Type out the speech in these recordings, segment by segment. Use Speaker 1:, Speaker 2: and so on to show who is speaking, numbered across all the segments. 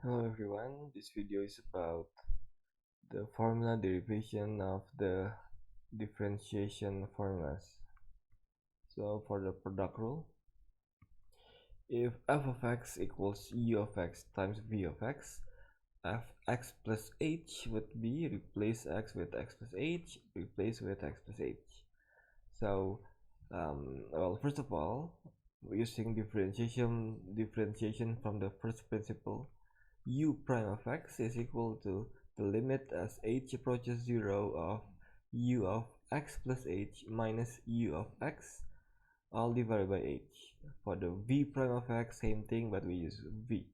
Speaker 1: Hello everyone, this video is about the formula derivation of the differentiation formulas. So for the product rule, if f of x equals u of x times v of x, fx plus h would be replace x with x plus h, replace with x plus h. So well, first of all, using differentiation from the first principle, u prime of x is equal to the limit as h approaches 0 of u of x plus h minus u of x, all divided by h. For the v prime of x, same thing, but we use v.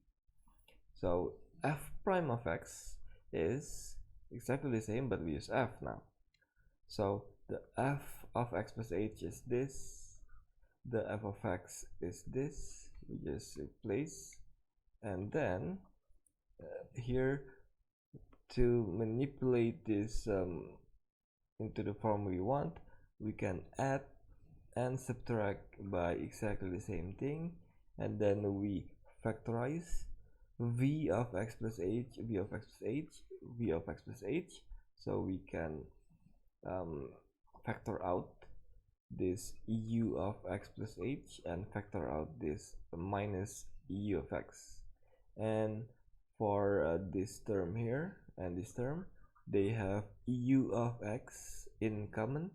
Speaker 1: So f prime of x is exactly the same, but we use f now. So the f of x plus h is this, the f of x is this, we just replace, and then here, to manipulate this into the form we want, we can add and subtract by exactly the same thing, and then we factorize v of x plus h, v of x plus h, v of x plus h, so we can factor out this u of x plus h and factor out this minus u of x. And for this term here and this term, they have u of x in common,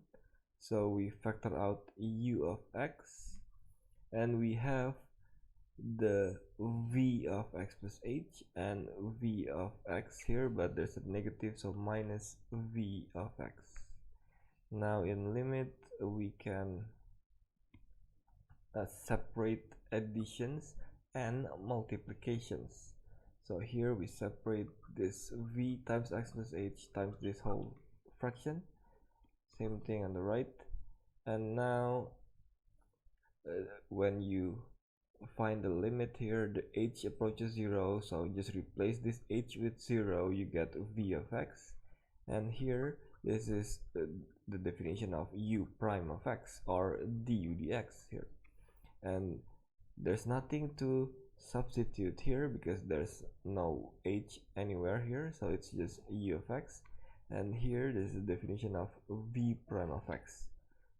Speaker 1: so we factor out u of x, and we have the v of x plus h and v of x here, but there's a negative, so minus v of x. Now in limit we can separate additions and multiplications. So here we separate this v times x plus h times this whole fraction, same thing on the right. And now when you find the limit here, the h approaches 0, so just replace this h with 0, you get v of x. And here this is the definition of u prime of x, or du dx here, and there's nothing to substitute here because there's no h anywhere here, so it's just u of x. And here this is the definition of v prime of x,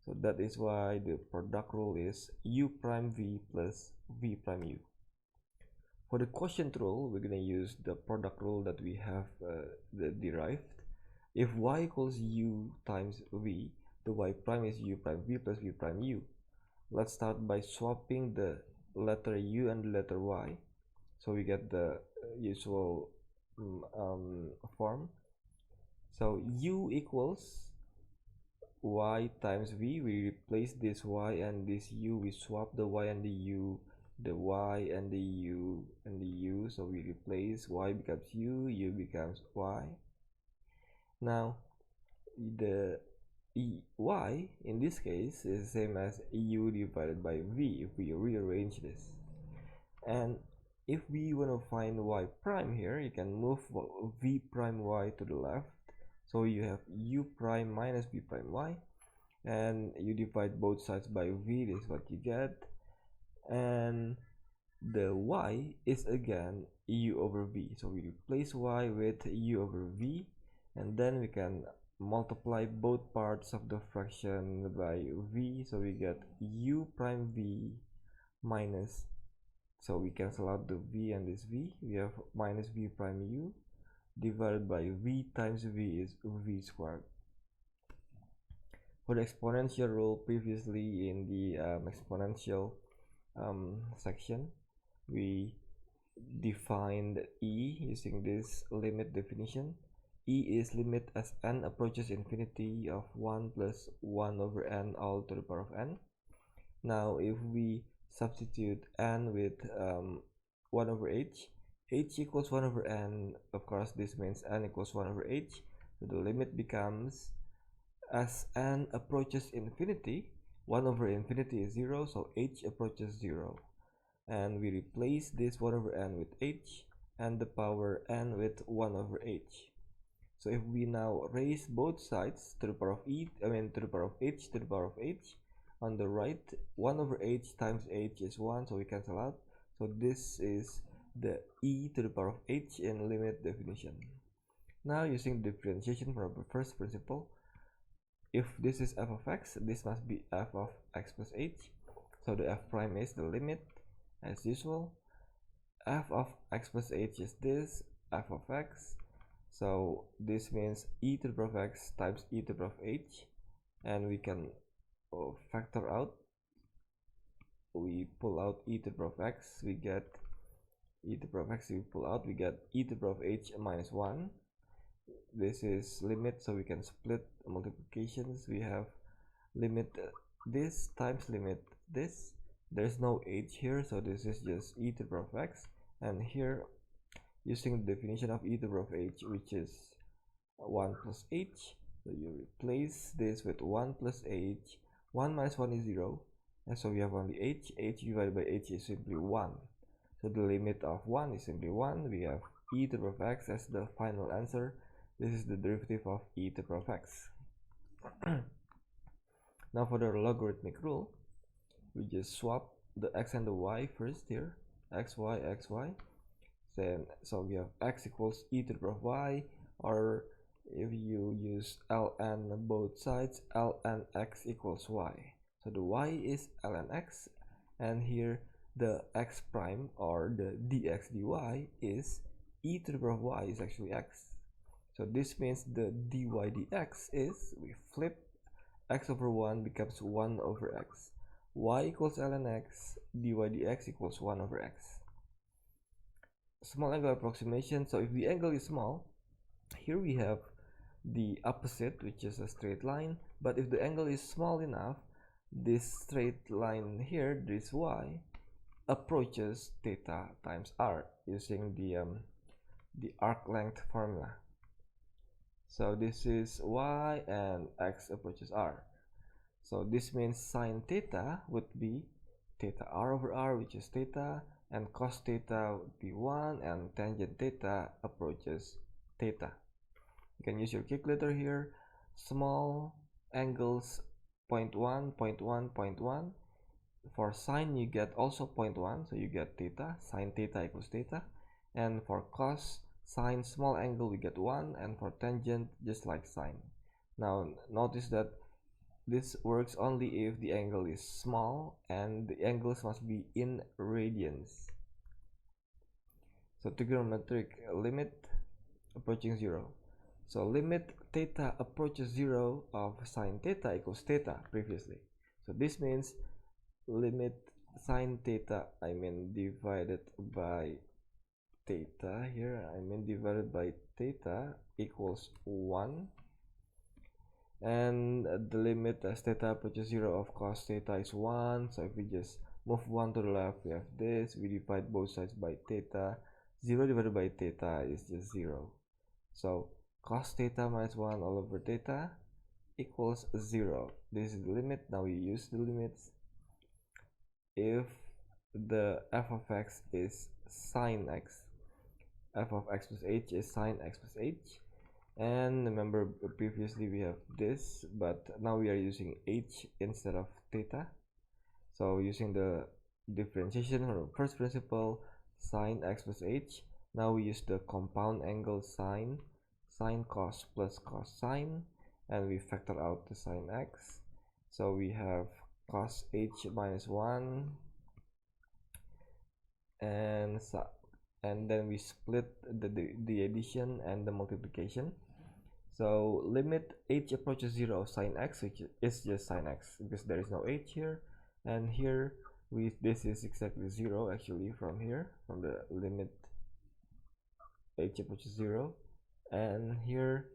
Speaker 1: so that is why the product rule is u prime v plus v prime u. For the quotient rule, we're going to use the product rule that we have derived. If y equals u times v, the y prime is u prime v plus v prime u. Let's start by swapping the letter u and the letter y, so we get the usual form. So u equals y times v, we replace this y and this u, we swap the y and the u, the y and the u and the u, so we replace, y becomes u becomes y. Now the y in this case is the same as u divided by v if we rearrange this. And if we want to find y prime here, you can move v prime y to the left, so you have u prime minus v prime y, and you divide both sides by v, this is what you get. And the y is again u over v, so we replace y with u over v, and then we can multiply both parts of the fraction by v, so we get u prime v minus, so we cancel out the v and this v, we have minus v prime u divided by v times v is v squared. For the exponential rule, previously in the exponential section, we defined e using this limit definition. E is limit as n approaches infinity of 1 plus 1 over n all to the power of n. Now if we substitute n with 1 over h equals 1 over n, of course this means n equals 1 over h, so the limit becomes, as n approaches infinity, 1 over infinity is 0, so h approaches 0, and we replace this 1 over n with h and the power n with 1 over h. So if we now raise both sides to the power of to the power of h to the power of h, on the right 1 over h times h is 1, so we cancel out, so this is the e to the power of h in limit definition. Now using differentiation from the first principle, if this is f of x, this must be f of x plus h. So the f prime is the limit as usual. F of x plus h is this, f of x. So this means e to the power of x times e to the power of h, and we can factor out. We pull out e to the power of x, we get e to the power of x, we pull out, we get e to the power of h minus 1. This is limit, so we can split multiplications. We have limit this times limit this. There's no h here, so this is just e to the power of x. And here, using the definition of e to the power of h, which is 1 plus h, so you replace this with 1 plus h. 1 minus 1 is 0, and so we have only h. H divided by h is simply 1. So the limit of 1 is simply 1. We have e to the power of x as the final answer. This is the derivative of e to the power of x. Now for the logarithmic rule, we just swap the x and the y first here, xy, xy. Then so we have x equals e to the power of y, or if you use ln both sides, ln x equals y. So the y is ln x, and here the x prime or the dx dy is e to the power of y is actually x. So this means the dy dx is, we flip, x over 1 becomes 1 over x. Y equals ln x, dy dx equals 1 over x. Small angle approximation. So if the angle is small, here we have the opposite, which is a straight line. But if the angle is small enough, this straight line here, this y, approaches theta times r using the arc length formula. So this is y and x approaches r. So this means sine theta would be theta r over r, which is theta, and cos theta would be 1, and tangent theta approaches theta. You can use your calculator here. Small angles 0.1, 0.1, 0.1. For sine you get also 0.1, so you get theta, sine theta equals theta. And for cos, sine small angle we get 1, and for tangent just like sine. Now notice that this works only if the angle is small and the angles must be in radians. So trigonometric limit approaching 0. So limit theta approaches 0 of sine theta equals theta previously. So this means limit sine theta, divided by theta here, divided by theta equals 1. And the limit as theta approaches 0 of cos theta is 1. So if we just move 1 to the left, we have this. We divide both sides by theta. 0 divided by theta is just 0. So cos theta minus 1 all over theta equals 0. This is the limit. Now we use the limits. If the f of x is sine x, f of x plus h is sine x plus h. And remember previously we have this, but now we are using h instead of theta. So using the differentiation from the first principle, sine x plus h, now we use the compound angle sine, sine cos plus cos sine, and we factor out the sine x. So we have cos h minus 1, and then we split the addition and the multiplication. So limit h approaches 0 of sine x, which is just sine x because there is no h here, and here this is exactly 0 actually from here, from the limit h approaches 0, and here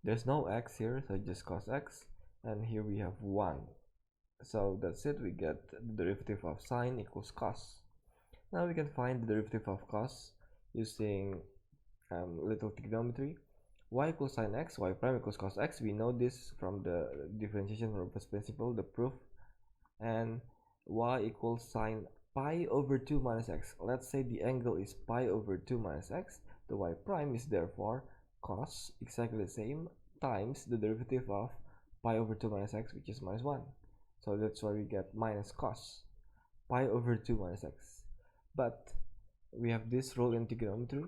Speaker 1: there's no x here, so just cos x, and here we have 1. So that's it, we get the derivative of sine equals cos. Now we can find the derivative of cos using little trigonometry. Y equals sine x, y prime equals cos x. We know this from the differentiation from first principle, the proof. And y equals sine pi over 2 minus x. Let's say the angle is pi over 2 minus x. The y prime is therefore cos, exactly the same, times the derivative of pi over 2 minus x, which is minus 1. So that's why we get minus cos pi over 2 minus x. But we have this rule in trigonometry.